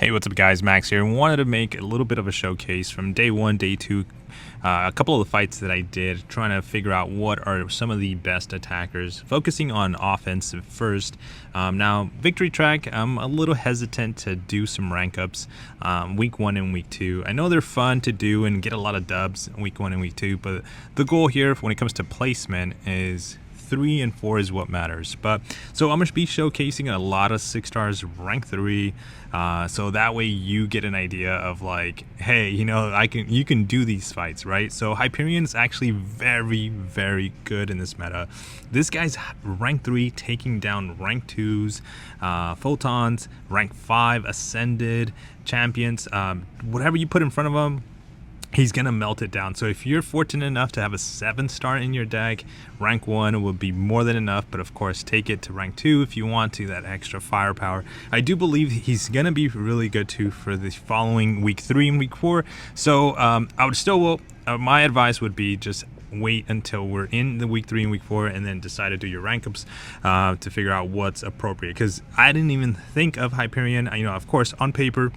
Hey, what's up guys, Max here. Wanted to make a little bit of a showcase from day one, day two, a couple of the fights that I did, trying to figure out what are some of the best attackers, focusing on offensive first. Now, Victory Track, I'm a little hesitant to do some rank ups week 1 and week 2. I know they're fun to do and get a lot of dubs week 1 and week 2, but the goal here when it comes to placement is 3 and 4 is what matters. But so I'm going to be showcasing a lot of 6 stars rank 3, so that way you get an idea of like, hey, you know, you can do these fights, right? So Hyperion is actually very good in this meta. This guy's rank 3 taking down rank 2s, photons, rank 5 ascended champions, whatever you put in front of them, he's gonna melt it down. So if you're fortunate enough to have a 7-star in your deck, rank 1 will be more than enough, but of course take it to rank 2 if you want to, that extra firepower. I do believe he's gonna be really good too for the following week 3 and week 4. So I would still, my advice would be just wait until we're in the week 3 and week 4 and then decide to do your rank ups to figure out what's appropriate, because I didn't even think of Hyperion. You know, of course on paper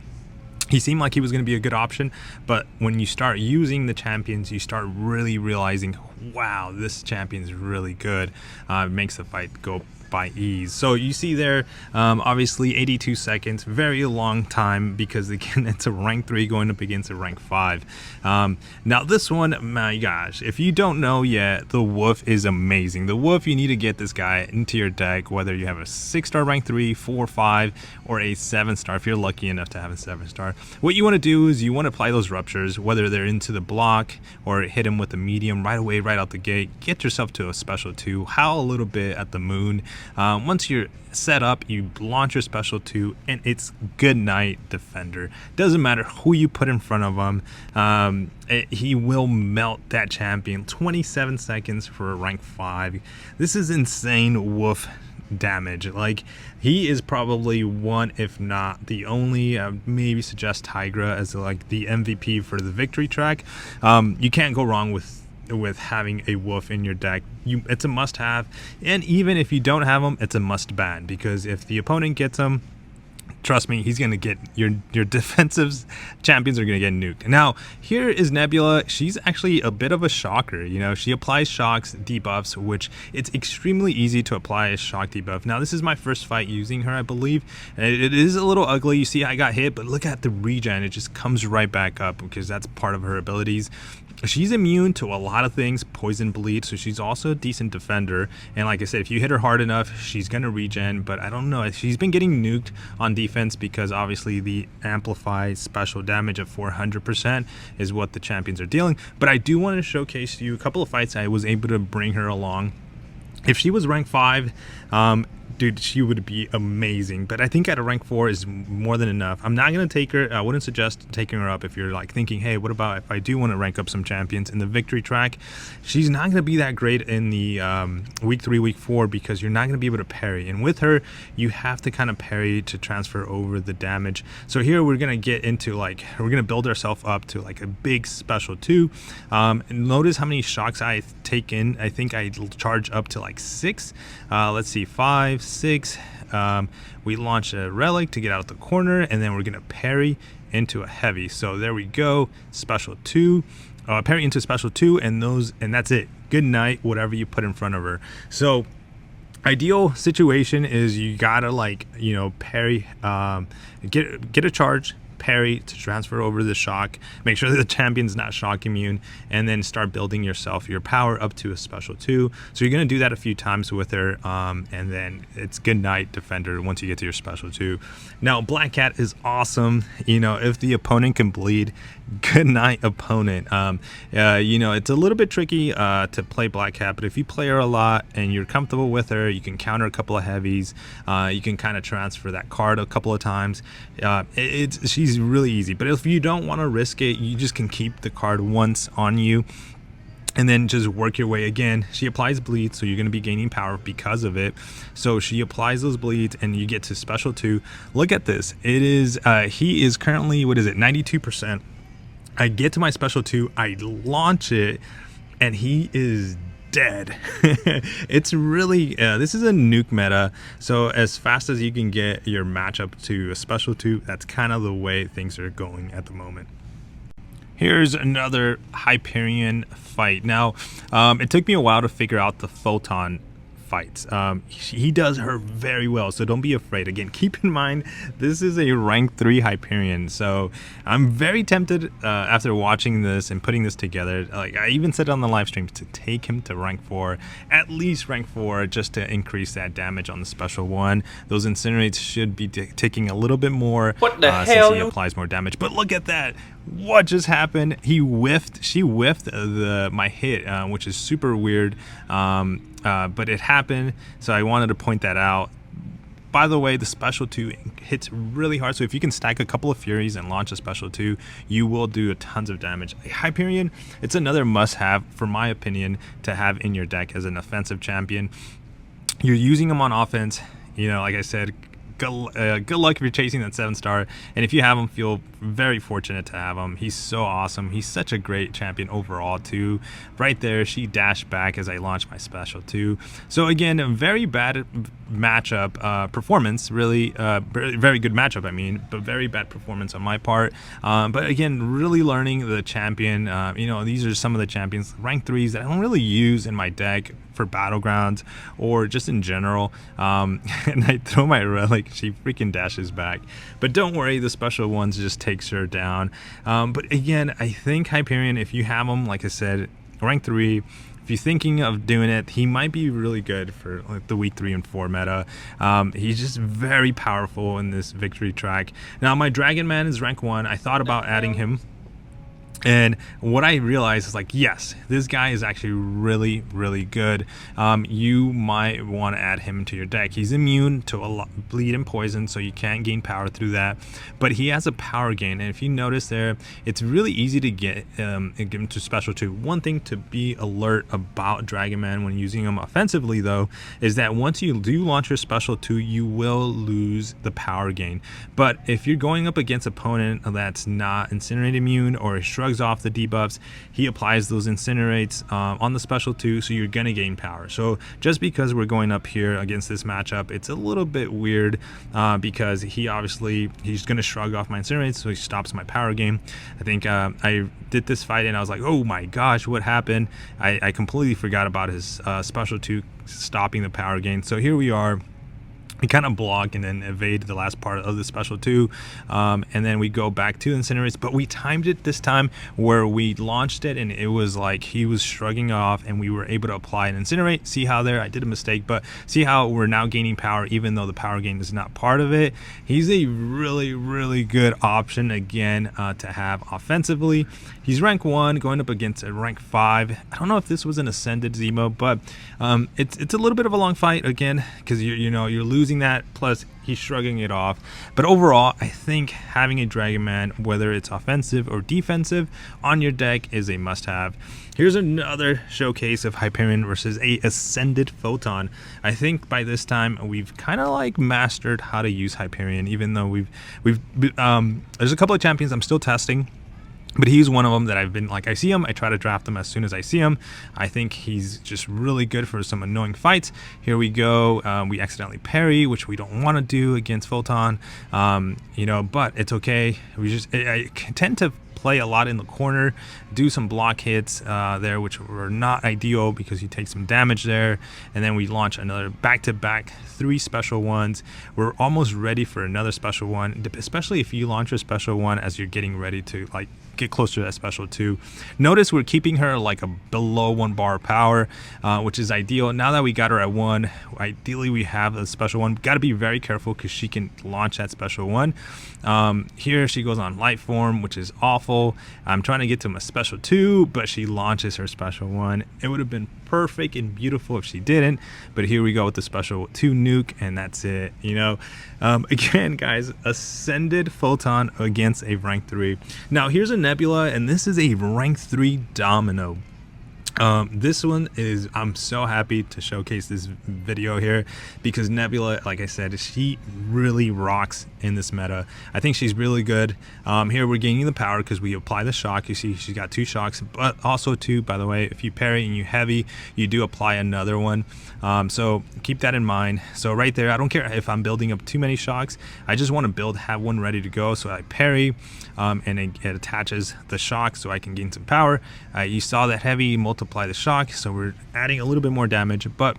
he seemed like he was going to be a good option, but when you start using the champions, you start really realizing, wow, this champion's really good. It makes the fight go by ease. So you see there, obviously 82 seconds, very long time, because again, it's a rank 3 going up against a rank 5. Now this one, my gosh, if you don't know yet, the Wolf is amazing. The Wolf, you need to get this guy into your deck, whether you have a 6-star rank 3, 4, 5, or a 7-star, if you're lucky enough to have a 7-star. What you want to do is you want to apply those ruptures, whether they're into the block or hit him with a medium right away, right out the gate. Get yourself to a special 2, howl a little bit at the moon. Once you're set up, you launch your special 2, and it's good night, defender. Doesn't matter who you put in front of him, he will melt that champion. 27 seconds for a rank 5. This is insane Wolf damage. Like, he is probably one, if not the only, maybe suggest Tigra as like the MVP for the Victory Track. You can't go wrong with having a Wolf in your deck. It's a must have, and even if you don't have him, it's a must ban, because if the opponent gets him, trust me, he's gonna get your defensive champions are gonna get nuked. Now here is Nebula. She's actually a bit of a shocker. You know, she applies shocks, debuffs, which it's extremely easy to apply a shock debuff. Now this is my first fight using her, I believe. It is a little ugly. You see I got hit, but look at the regen. It just comes right back up, because that's part of her abilities. She's immune to a lot of things, poison, bleed, so she's also a decent defender. And like I said, if you hit her hard enough, she's gonna regen. But I don't know, she's been getting nuked on defense, because obviously the amplified special damage of 400% is what the champions are dealing. But I do want to showcase to you a couple of fights I was able to bring her along. If she was rank 5, dude, she would be amazing, but I think at a rank 4 is more than enough. I'm not going to take her. I wouldn't suggest taking her up if you're like thinking, hey, what about if I do want to rank up some champions in the Victory Track? She's not going to be that great in the week 3, week 4, because you're not going to be able to parry, and with her you have to kind of parry to transfer over the damage. So here we're going to get into, like, we're going to build ourselves up to like a big special 2. And notice how many shocks I take in. I think I charge up to like 6. Let's see, 5, 6. We launch a relic to get out of the corner, and then we're gonna parry into a heavy. So there we go, special 2, parry into special 2, and that's it. Good night, whatever you put in front of her. So ideal situation is you gotta, like, you know, parry, get a charge, parry to transfer over the shock, make sure that the champion's not shock immune, and then start building yourself your power up to a special 2. So you're going to do that a few times with her, and then it's good night, defender, once you get to your special 2. Now Black Cat is awesome. You know, if the opponent can bleed, good night, opponent. You know, it's a little bit tricky to play Black Cat, but if you play her a lot and you're comfortable with her, you can counter a couple of heavies, you can kind of transfer that card a couple of times. She's really easy, but if you don't want to risk it, you just can keep the card once on you and then just work your way. Again, she applies bleed, so you're going to be gaining power because of it. So she applies those bleeds and you get to special 2. Look at this. It is he is currently, what is it, 92%. I get to my special 2, I launch it, and he is dead. It's really this is a nuke meta, so as fast as you can get your matchup to a special 2, that's kind of the way things are going at the moment. Here's another Hyperion fight. Now, it took me a while to figure out the Photon fights. He does her very well, so don't be afraid. Again, keep in mind, this is a rank 3 Hyperion, so I'm very tempted after watching this and putting this together. Like, I even said on the live stream to take him to rank 4, at least rank 4, just to increase that damage on the special 1. Those incinerates should be taking a little bit more since he applies more damage. But look at that. What just happened? She whiffed my hit, which is super weird, but it happened, so I wanted to point that out. By the way, the special 2 hits really hard, so if you can stack a couple of Furies and launch a special 2, you will do tons of damage. Hyperion, it's another must-have, for my opinion, to have in your deck as an offensive champion. You're using them on offense, you know, like I said, good luck if you're chasing that 7-star, and if you have him, feel very fortunate to have him. He's so awesome. He's such a great champion overall too. Right there, she dashed back as I launched my special 2. So again, a very bad matchup performance, really very good matchup, I mean, but very bad performance on my part. But again, really learning the champion. You know, these are some of the champions, rank 3s, that I don't really use in my deck for Battlegrounds or just in general. And I throw my relic, she freaking dashes back. But don't worry, the special ones just takes her down. But again, I think Hyperion, if you have him, like I said, rank 3, if you're thinking of doing it, he might be really good for like the week 3 and 4 meta. He's just very powerful in this victory track. Now my Dragon Man is rank 1. I thought about adding him, and what I realized is, like, yes, this guy is actually really, really good. You might want to add him to your deck. He's immune to a lot bleed and poison, so you can't gain power through that. But he has a power gain, and if you notice there, it's really easy to get him to special 2. One thing to be alert about Dragon Man when using him offensively, though, is that once you do launch your special 2, you will lose the power gain. But if you're going up against an opponent that's not Incinerate immune or shrugs off the debuffs, he applies those incinerates on the special 2, so you're gonna gain power. So just because we're going up here against this matchup, it's a little bit weird because he's gonna shrug off my incinerates, so he stops my power gain. I think I did this fight and I was like, oh my gosh, what happened? I completely forgot about his special 2 stopping the power gain. So here we are. We kind of block and then evade the last part of the special 2, and then we go back to incinerates, but we timed it this time where we launched it and it was like he was shrugging off and we were able to apply an incinerate. See how there I did a mistake, but see how we're now gaining power even though the power gain is not part of it. He's a really, really good option again to have offensively. He's rank 1 going up against a rank 5. I don't know if this was an ascended Zemo, but it's a little bit of a long fight again because you're losing that, plus he's shrugging it off. But overall, I think having a Dragon Man, whether it's offensive or defensive, on your deck is a must-have. Here's another showcase of Hyperion versus a Ascended Photon. I think by this time we've kind of like mastered how to use Hyperion, even though there's a couple of champions I'm still testing. But he's one of them that I've been, like, I see him, I try to draft him as soon as I see him. I think he's just really good for some annoying fights. Here we go. We accidentally parry, which we don't want to do against Photon. But it's okay. I tend to play a lot in the corner, do some block hits there, which were not ideal because you take some damage there, and then we launch another back-to-back 3 special ones. We're almost ready for another special one, especially if you launch a special one as you're getting ready to like get closer to that special 2. Notice we're keeping her like a below 1 bar power, which is ideal. Now that we got her at 1, ideally we have a special 1. Got to be very careful because she can launch that special 1. Here she goes on light form, which is awful. I'm trying to get to my special 2, but she launches her special 1. It would have been perfect and beautiful if she didn't, but here we go with the special 2 nuke, and that's it. Again, guys, Ascended Photon against a rank 3. Now here's a Nebula, and this is a rank 3 Domino. This one is, I'm so happy to showcase this video here because Nebula, like I said, she really rocks in this meta. I think she's really good. Here we're gaining the power because we apply the shock. You see she's got 2 shocks, but also too, by the way, if you parry and you heavy, you do apply another one. So keep that in mind. So right there, I don't care if I'm building up too many shocks. I just want to have one ready to go. So I parry and it attaches the shock so I can gain some power. You saw that heavy multiply the shock, so we're adding a little bit more damage. But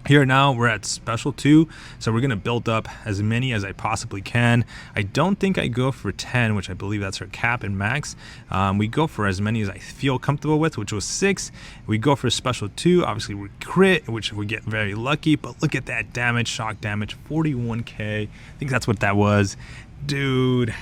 here now we're at special 2, so we're gonna build up as many as I possibly can. I don't think I go for 10, which I believe that's our cap and max. We go for as many as I feel comfortable with, which was 6. We go for special 2, obviously we crit, which we get very lucky, but look at that damage, shock damage, 41k. I think that's what that was, dude.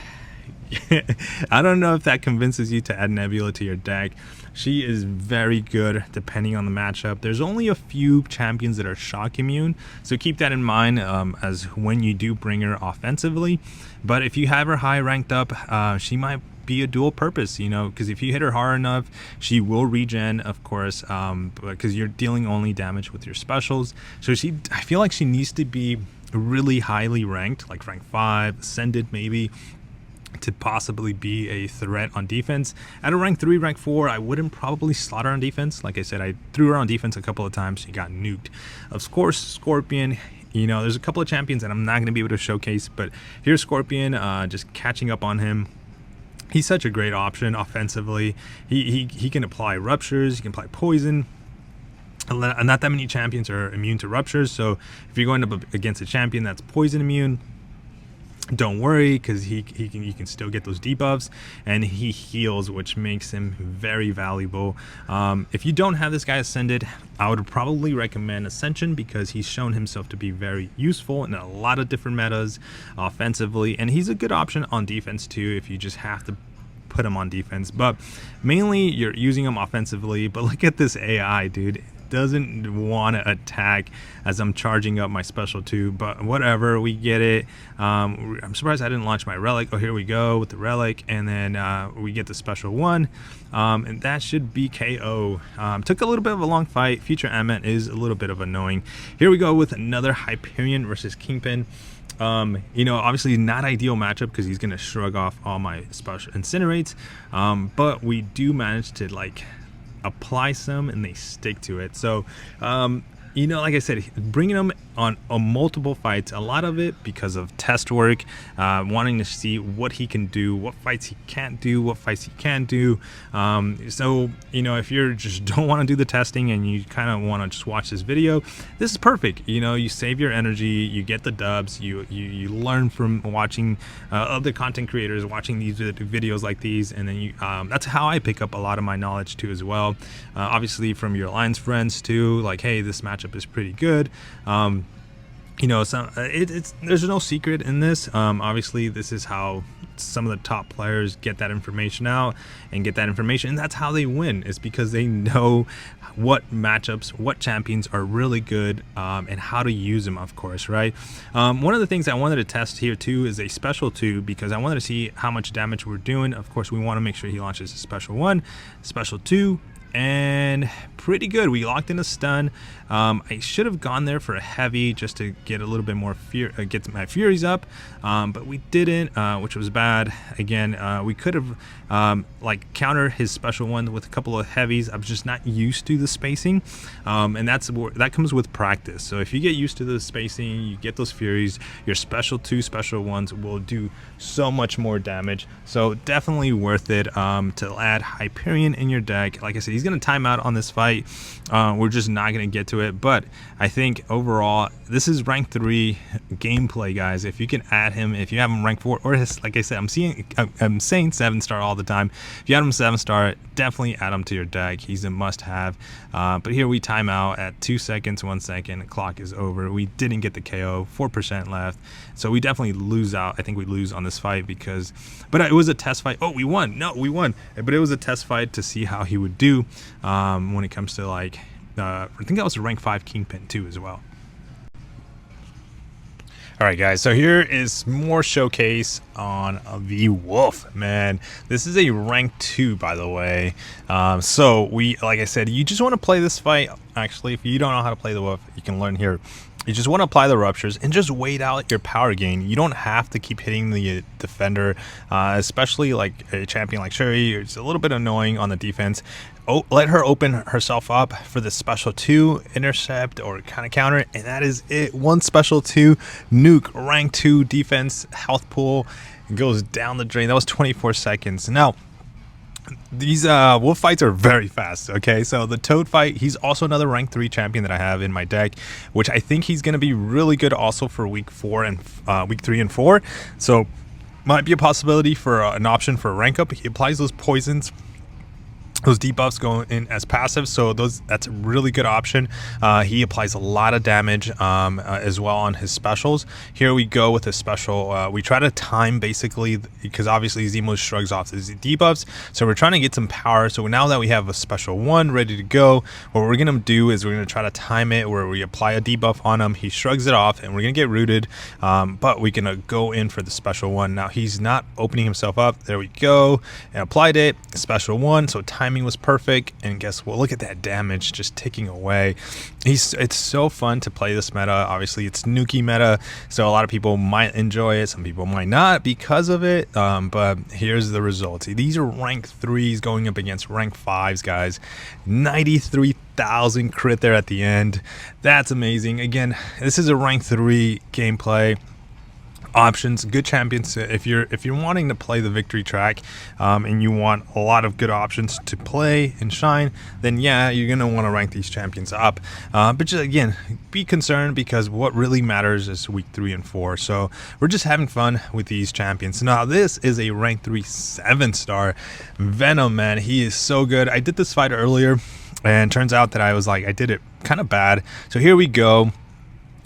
I don't know if that convinces you to add Nebula to your deck. She is very good depending on the matchup. There's only a few champions that are shock immune, so keep that in mind as when you do bring her offensively. But if you have her high ranked up, she might be a dual purpose, you know, because if you hit her hard enough, she will regen, of course, because you're dealing only damage with your specials. So I feel like she needs to be really highly ranked, like rank 5, ascended maybe, to possibly be a threat on defense. At a rank 3, rank 4, I wouldn't probably slot her on defense. Like I said, I threw her on defense a couple of times. She got nuked. Of course, Scorpion, you know, there's a couple of champions that I'm not going to be able to showcase, but here's Scorpion, just catching up on him. He's such a great option offensively. He can apply ruptures, he can apply poison. Not that many champions are immune to ruptures, so if you're going up against a champion that's poison immune, don't worry, because you can still get those debuffs, and he heals, which makes him very valuable. If you don't have this guy ascended, I would probably recommend Ascension because he's shown himself to be very useful in a lot of different metas offensively, and he's a good option on defense too if you just have to put him on defense. But mainly you're using him offensively. But look at this AI, dude. Doesn't want to attack as I'm charging up my special 2, but whatever, we get it. I'm surprised I didn't launch my relic. Oh, here we go with the relic, and then we get the special 1, and that should be KO. Took a little bit of a long fight. Future Ament is a little bit of annoying. Here we go with another Hyperion versus Kingpin. You know, obviously not ideal matchup because he's gonna shrug off all my special incinerates, but we do manage to like apply some and they stick to it. So you know, like I said, bringing them on multiple fights, a lot of it because of test work, wanting to see what he can do, what fights he can't do, what fights he can do. So, you know, if you just don't want to do the testing and you kind of want to just watch this video, this is perfect. You know, you save your energy, you get the dubs, you learn from watching other content creators, watching these videos like these, and then you that's how I pick up a lot of my knowledge too as well. Obviously from your alliance friends too, like, hey, this matchup is pretty good. You know, there's no secret in this. Obviously this is how some of the top players get that information out and get that information, and that's how they win, is because they know what matchups, what champions are really good, and how to use them, of course, right? One of the things I wanted to test here too is a special 2, because I wanted to see how much damage we're doing. Of course, we want to make sure he launches a special 1, special 2, and pretty good. We locked in a stun. I should have gone there for a heavy just to get a little bit more get my furies up, but we didn't, which was bad. Again, we could have like counter his special 1 with a couple of heavies. I'm just not used to the spacing, and that comes with practice. So if you get used to the spacing, you get those furies, your special 2 special 1s will do so much more damage. So definitely worth it to add Hyperion in your deck. Like I said, he's gonna time out on this fight. We're just not gonna get to it, but I think overall this is rank 3 gameplay, guys. If you can add him, if you have him rank 4, or like I said, I'm saying 7-star all the time. If you have him 7-star, definitely add him to your deck. He's a must-have. But here we time out at 2 seconds, 1 second. The clock is over. We didn't get the KO. 4% left, so we definitely lose out. I think we lose on this fight because, but it was a test fight. Oh, we won. No, we won. But it was a test fight to see how he would do when it comes to like. I think that was a rank 5 Kingpin too as well. All right, guys, so here is more showcase on the Wolf, man. This is a rank 2, by the way. So like I said, you just want to play this fight. Actually, if you don't know how to play the Wolf, you can learn here. You just want to apply the ruptures and just wait out your power gain. You don't have to keep hitting the defender, especially like a champion like Sherry. It's a little bit annoying on the defense. Let her open herself up for the special 2 intercept or kind of counter, and that is it. One special 2 nuke, rank 2 defense health pool goes down the drain. That was 24 seconds. Now these wolf fights are very fast. Okay, so the Toad fight, he's also another rank 3 champion that I have in my deck, which I think he's going to be really good also for week 4 and week 3 and 4. So might be a possibility for an option for a rank up. He applies those poisons, those debuffs go in as passive, so that's a really good option. He applies a lot of damage as well on his specials. Here we go with a special. We try to time basically, because obviously Zemo shrugs off his debuffs, so we're trying to get some power. So now that we have a special 1 ready to go, what we're gonna do is we're gonna try to time it where we apply a debuff on him, he shrugs it off, and we're gonna get rooted, but we're gonna go in for the special 1. Now he's not opening himself up. There we go, and applied it, special 1. So timing was perfect, and guess what? Look at that damage just ticking away. It's so fun to play this meta. Obviously it's nuki meta, so a lot of people might enjoy it, some people might not because of it, but here's the results. These are rank 3s going up against rank 5s, guys. 93,000 crit there at the end. That's amazing. Again, this is a rank 3 gameplay. Options, good champions. If you're wanting to play the victory track and you want a lot of good options to play and shine, then yeah, you're gonna want to rank these champions up, but just again, be concerned, because what really matters is week 3 and 4. So we're just having fun with these champions. Now this is a rank 3 7-star Venom, man. He is so good. I did this fight earlier, and turns out that I did it kind of bad. So here we go.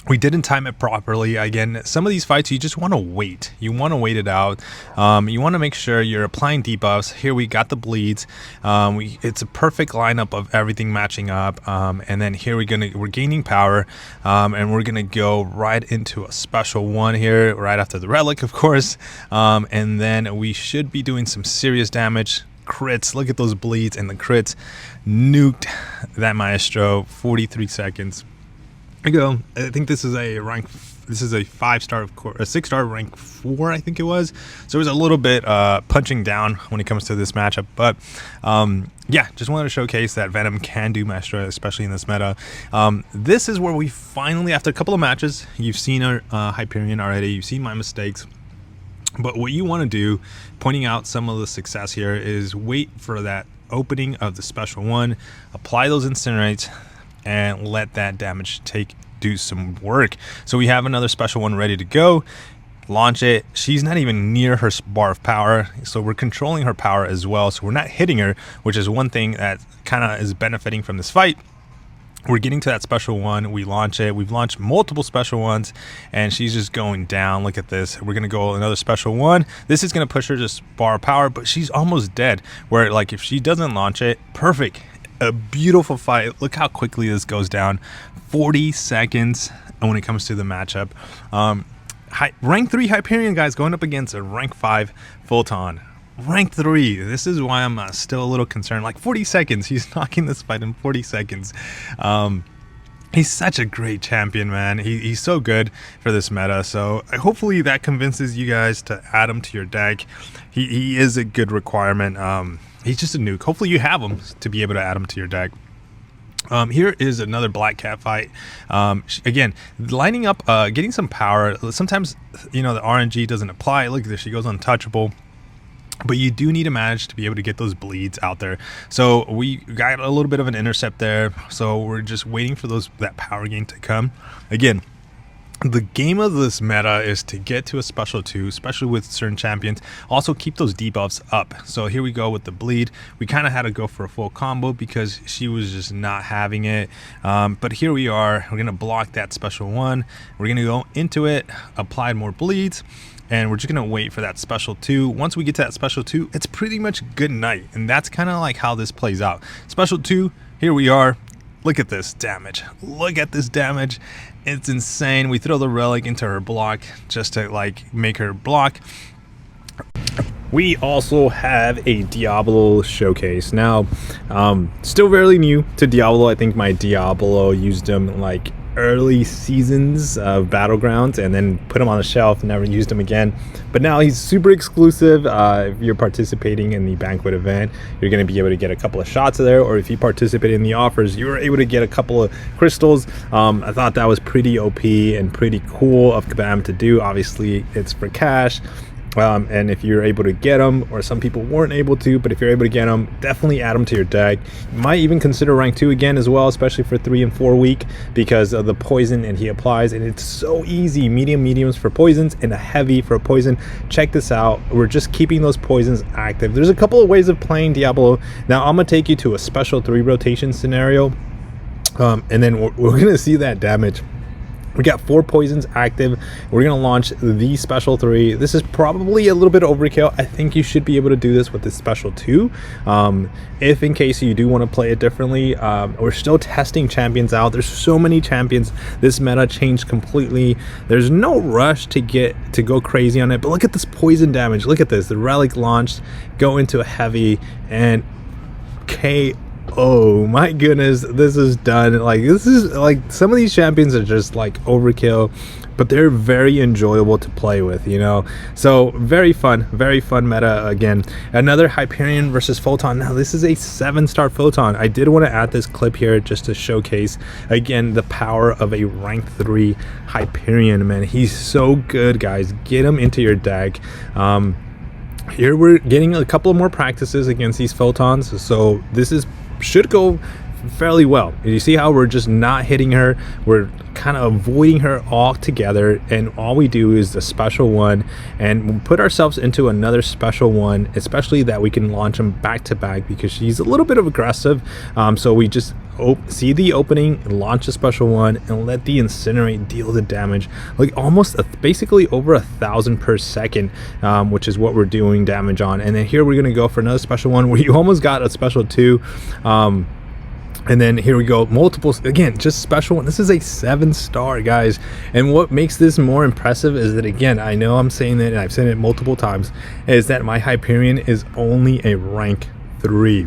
We didn't time it properly. Again, some of these fights you just want to wait. You want to wait it out. You want to make sure you're applying debuffs. Here we got the bleeds. It's a perfect lineup of everything matching up. And then here we're gaining power, and we're gonna go right into a special 1 here, right after the relic, of course. And then we should be doing some serious damage. Crits. Look at those bleeds and the crits. Nuked that Maestro. 43 seconds. There we go. I think this is a rank. This is a 5-star, of course, a 6-star rank 4, I think it was. So it was a little bit punching down when it comes to this matchup. But yeah, just wanted to showcase that Venom can do Maestro, especially in this meta. This is where we finally, after a couple of matches, you've seen our Hyperion already. You've seen my mistakes. But what you want to do, pointing out some of the success here, is wait for that opening of the special 1, apply those incinerates, and let that damage do some work. So we have another special 1 ready to go. Launch it. She's not even near her bar of power, so we're controlling her power as well, so we're not hitting her, which is one thing that kind of is benefiting from this fight. We're getting to that special 1, we launch it. We've launched multiple special 1s, and she's just going down. Look at this. We're gonna go another special 1. This is gonna push her just bar of power, but she's almost dead, where like if she doesn't launch it, perfect. A beautiful fight. Look how quickly this goes down. 40 seconds when it comes to the matchup. Rank 3 Hyperion, guys, going up against a rank 5 Photon. Rank 3. This is why I'm still a little concerned. Like 40 seconds. He's knocking this fight in 40 seconds. He's such a great champion, man. He's so good for this meta. So hopefully that convinces you guys to add him to your deck. He is a good requirement. He's just a nuke. Hopefully you have him to be able to add him to your deck. Here is another Black Cat fight. Again, lining up, getting some power. Sometimes, you know, the RNG doesn't apply. Look at this. She goes untouchable. But you do need to manage to be able to get those bleeds out there. So we got a little bit of an intercept there. So we're just waiting for that power gain to come. Again, the game of this meta is to get to a special 2, especially with certain champions. Also keep those debuffs up. So here we go with the bleed. We kind of had to go for a full combo because she was just not having it. But here we are. We're going to block that special 1. We're going to go into it, apply more bleeds, and we're just going to wait for that special 2. Once we get to that special 2, it's pretty much good night. And that's kind of like how this plays out. Special 2, here we are. Look at this damage. Look at this damage. It's insane. We throw the relic into her block just to like make her block. We also have a Diablo showcase. Now, still fairly new to Diablo. I think my Diablo used him like early seasons of Battlegrounds and then put him on the shelf, never used him again. But now he's super exclusive. If you're participating in the banquet event, you're going to be able to get a couple of shots there, or if you participate in the offers, you were able to get a couple of crystals. I thought that was pretty OP and pretty cool of Kabam to do. Obviously, it's for cash. And if you're able to get them, or some people weren't able to, but if you're able to get them, definitely add them to your deck. You might even consider rank 2 again as well, especially for 3 and 4 week, because of the poison and he applies, and it's so easy. Mediums for poisons and a heavy for a poison. Check this out. We're just keeping those poisons active. There's a couple of ways of playing Diablo. Now I'm gonna take you to a special 3 rotation scenario, and then we're gonna see that damage. We got 4 poisons active. We're gonna launch the special 3. This is probably a little bit overkill. I think you should be able to do this with the special 2. If in case you do want to play it differently, we're still testing champions out. There's so many champions. This meta changed completely. There's no rush to go crazy on it. But look at this poison damage. Look at this. The relic launched, go into a heavy, and oh my goodness, this is done. Like, this is like, some of these champions are just like overkill, but they're very enjoyable to play with, you know. So very fun meta. Again, another Hyperion versus Photon. Now this is a 7-star Photon. I did want to add this clip here just to showcase again the power of a rank 3 Hyperion. Man, he's so good, guys. Get him into your deck. Here we're getting a couple of more practices against these Photons, so this should go fairly well. You see how we're just not hitting her, we're kind of avoiding her altogether, and all we do is the special 1 and put ourselves into another special 1, especially that we can launch them back to back because she's a little bit of aggressive. So we just see the opening, launch a special 1, and let the incinerate deal the damage, like almost basically over 1,000 per second, which is what we're doing damage on. And then here we're gonna go for another special 1 where you almost got a special 2. And then here we go, multiples again, just special 1. This is a 7-star, guys. And what makes this more impressive is that, again, I know I'm saying that and I've said it multiple times, is that my Hyperion is only a rank 3.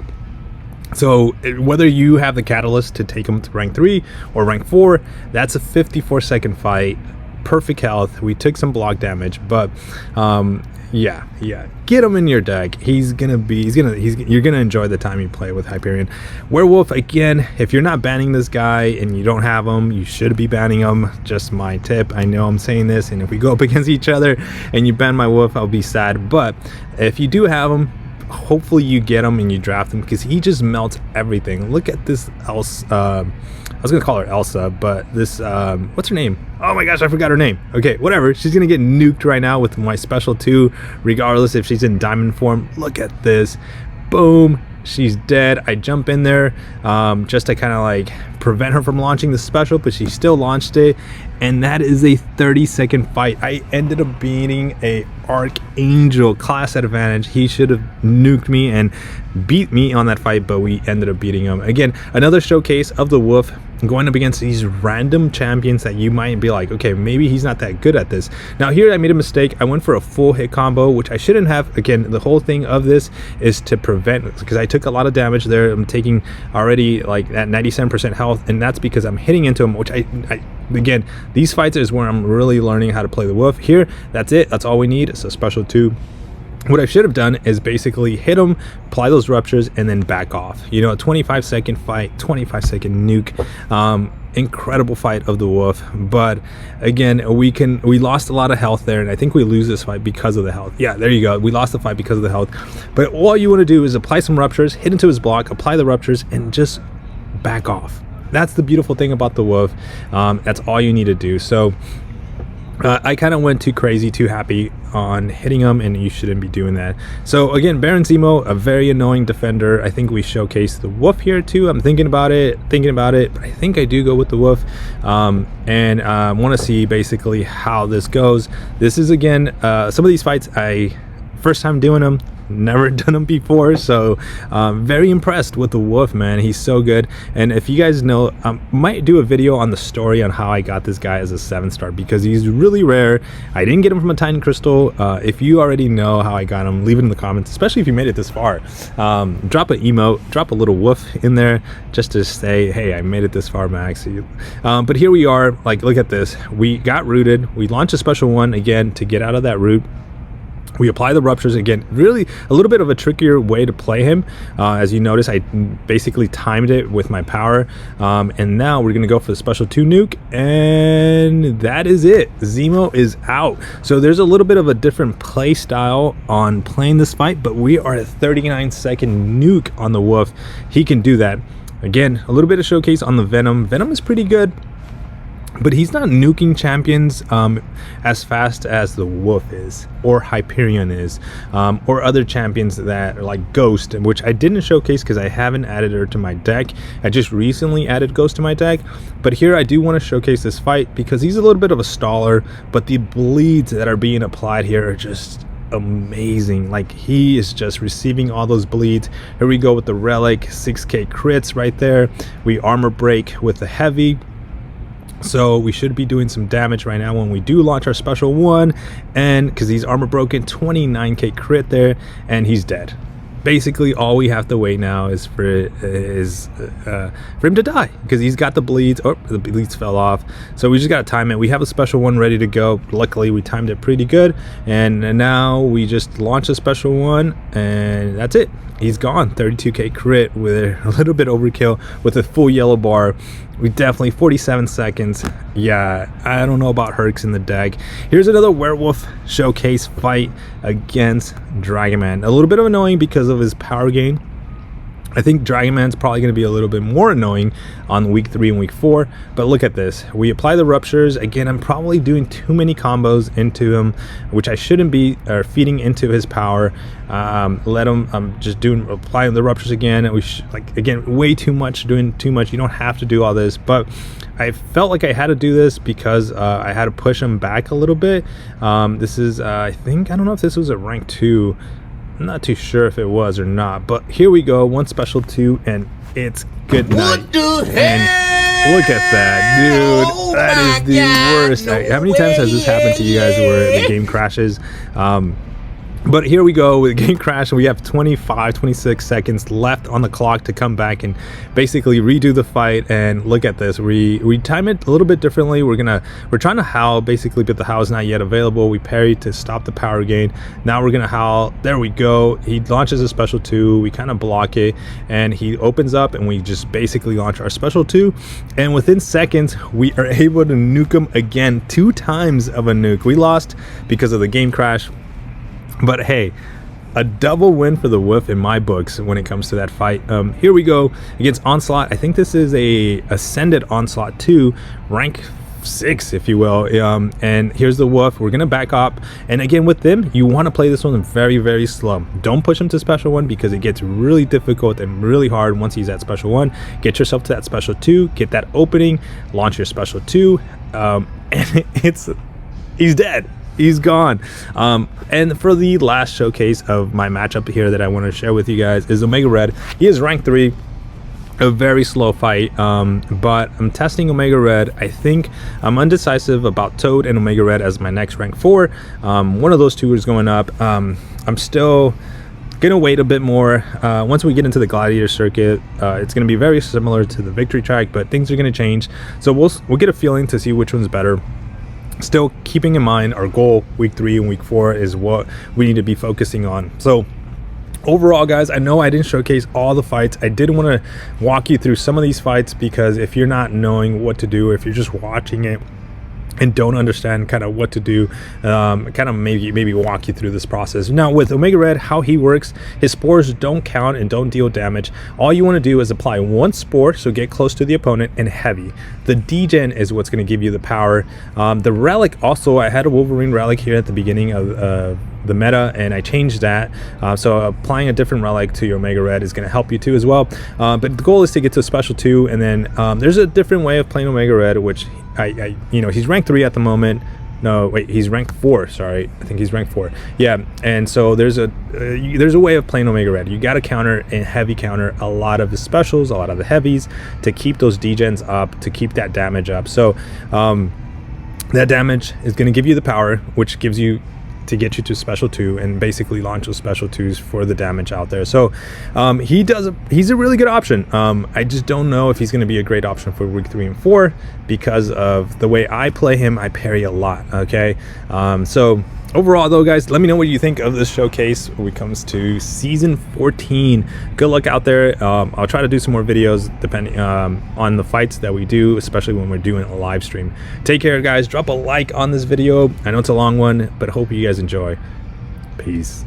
So whether you have the catalyst to take them to rank 3 or rank 4, that's a 54-second fight, perfect health. We took some block damage, but yeah, get him in your deck. You're gonna enjoy the time you play with Hyperion. Werewolf, again, if you're not banning this guy and you don't have him, you should be banning him. Just my tip. I know I'm saying this, and if we go up against each other and you ban my wolf, I'll be sad. But if you do have him, hopefully you get him and you draft him, because he just melts everything. Look at this Elsa. I was gonna call her Elsa, but this what's her name? Oh my gosh, I forgot her name. Okay, whatever. She's gonna get nuked right now with my special 2, regardless if she's in diamond form. Look at this. Boom, she's dead. I jump in there just to kind of like prevent her from launching the special, but she still launched it, and that is a 30-second fight. I ended up beating a Archangel class advantage. He should have nuked me and beat me on that fight, but we ended up beating him. Again, another showcase of the wolf going up against these random champions that you might be like, okay, maybe he's not that good at this. Now here I made a mistake. I went for a full hit combo, which I shouldn't have. Again, the whole thing of this is to prevent, because I took a lot of damage there. I'm taking already like at 97% health, and that's because I'm hitting into him, which I again, these fights is where I'm really learning how to play the wolf. Here, that's it. That's all we need. It's a special 2. What I should have done is basically hit him, apply those ruptures, and then back off. You know, a 25-second fight, 25-second nuke. Incredible fight of the wolf. But again, we lost a lot of health there, and I think we lose this fight because of the health. Yeah, there you go. We lost the fight because of the health. But all you want to do is apply some ruptures, hit into his block, apply the ruptures, and just back off. That's the beautiful thing about the wolf. That's all you need to do. So I kind of went too crazy, too happy on hitting him, and you shouldn't be doing that. So again, Baron Zemo, a very annoying defender. I think we showcased the wolf here too. I'm thinking about it, but I think I do go with the wolf, and want to see basically how this goes. This is, again, some of these fights first time doing them, never done him before, so very impressed with the wolf, man. He's so good. And if you guys know, might do a video on the story on how I got this guy as a 7-star, because he's really rare. I didn't get him from a Titan Crystal. If you already know how I got him, leave it in the comments, especially if you made it this far. Drop an emote, drop a little woof in there just to say, hey, I made it this far, Max. But here we are. Like, look at this. We got rooted. We launched a special one again to get out of that root. We apply the ruptures again. Really a little bit of a trickier way to play him. As you notice, I basically timed it with my power. And now we're gonna go for the special 2 nuke, and that is it. Zemo is out. So there's a little bit of a different play style on playing this fight, but we are at 39-second nuke on the wolf. He can do that. Again, a little bit of showcase on the Venom. Venom is pretty good, but he's not nuking champions as fast as the wolf is, or Hyperion is, or other champions that are like Ghost, which I didn't showcase because I haven't added her to my deck. I just recently added Ghost to my deck, but here I do want to showcase this fight because he's a little bit of a staller, but the bleeds that are being applied here are just amazing. Like, he is just receiving all those bleeds. Here we go with the relic, 6k crits right there. We armor break with the heavy, so we should be doing some damage right now when we do launch our special one, and because he's armor broken, 29k crit there, and he's dead. Basically all we have to wait now is for him to die, because he's got the bleeds. Oh, the bleeds fell off, so we just got to time it. We have a special one ready to go. Luckily we timed it pretty good, and now we just launch a special one, and that's it. He's gone. 32k crit with a little bit overkill with a full yellow bar. We definitely 47 seconds. Yeah, I don't know about Herx in the deck. Here's another werewolf showcase fight against Dragon Man. A little bit of annoying because of his power gain. I think Dragon Man's probably going to be a little bit more annoying on week 3 and week 4, but look at this. We apply the ruptures. Again, I'm probably doing too many combos into him, which I shouldn't be, or feeding into his power. Let him, I'm just applying the ruptures again. Again, way too much, doing too much. You don't have to do all this, but I felt like I had to do this because I had to push him back a little bit. This is, I don't know if this was a rank 2. I'm not too sure if it was or not, but here we go. One special 2, and it's good night. What the hell? And look at that, dude. Oh, that is the worst. No, how many times has this happened to you guys where the game crashes? But here we go with game crash, and we have 26 seconds left on the clock to come back and basically redo the fight. And look at this, we time it a little bit differently. We're trying to howl basically, but the howl is not yet available. We parry to stop the power gain. Now we're gonna howl. There we go. He launches a special 2. We kind of block it, and he opens up, and we just basically launch our special 2. And within seconds, we are able to nuke him again. 2 times of a nuke. We lost because of the game crash. But hey, a double win for the wolf in my books when it comes to that fight. Here we go against Onslaught. I think this is a Ascended Onslaught 2, rank 6, if you will. And here's the wolf. We're gonna back up, and again with them, you want to play this one very, very slow. Don't push him to special 1 because it gets really difficult and really hard once he's at special 1. Get yourself to that special 2, get that opening, launch your special 2, and he's dead. He's gone. And for the last showcase of my matchup here that I want to share with you guys is Omega Red. He is rank 3, a very slow fight, but I'm testing Omega Red. I think I'm undecisive about Toad and Omega Red as my next rank 4. One of those two is going up. I'm still gonna wait a bit more. Once we get into the Gladiator circuit, it's gonna be very similar to the Victory track, but things are gonna change. So we'll get a feeling to see which one's better. Still keeping in mind our goal week 3 and week 4 is what we need to be focusing on. So overall, guys, I know I didn't showcase all the fights. I did want to walk you through some of these fights, because if you're not knowing what to do, if you're just watching it and don't understand kind of what to do, kind of maybe walk you through this process. Now with Omega Red, how he works, his spores don't count and don't deal damage. All you want to do is apply 1 spore, so get close to the opponent, and heavy. The degen is what's going to give you the power. The relic also, I had a Wolverine relic here at the beginning of the meta, and I changed that, so applying a different relic to your Omega Red is going to help you too as well. But the goal is to get to special 2, and then there's a different way of playing Omega Red, which you know, he's rank 3 at the moment, No, wait, he's rank 4. Sorry, I think he's rank 4. Yeah, and so there's a way of playing Omega Red. You got to counter and heavy counter a lot of the specials, a lot of the heavies, to keep those degens up, to keep that damage up. So that damage is going to give you the power, which gives you to get you to special 2 and basically launch those special 2s for the damage out there. So he's a really good option. I just don't know if he's going to be a great option for week 3 and 4 because of the way I play him. I parry a lot. Okay, so overall though, guys, let me know what you think of this showcase when it comes to season 14. Good luck out there. I'll try to do some more videos depending on the fights that we do, especially when we're doing a live stream. Take care, guys. Drop a like on this video. I know it's a long one, but hope you guys enjoy. Peace.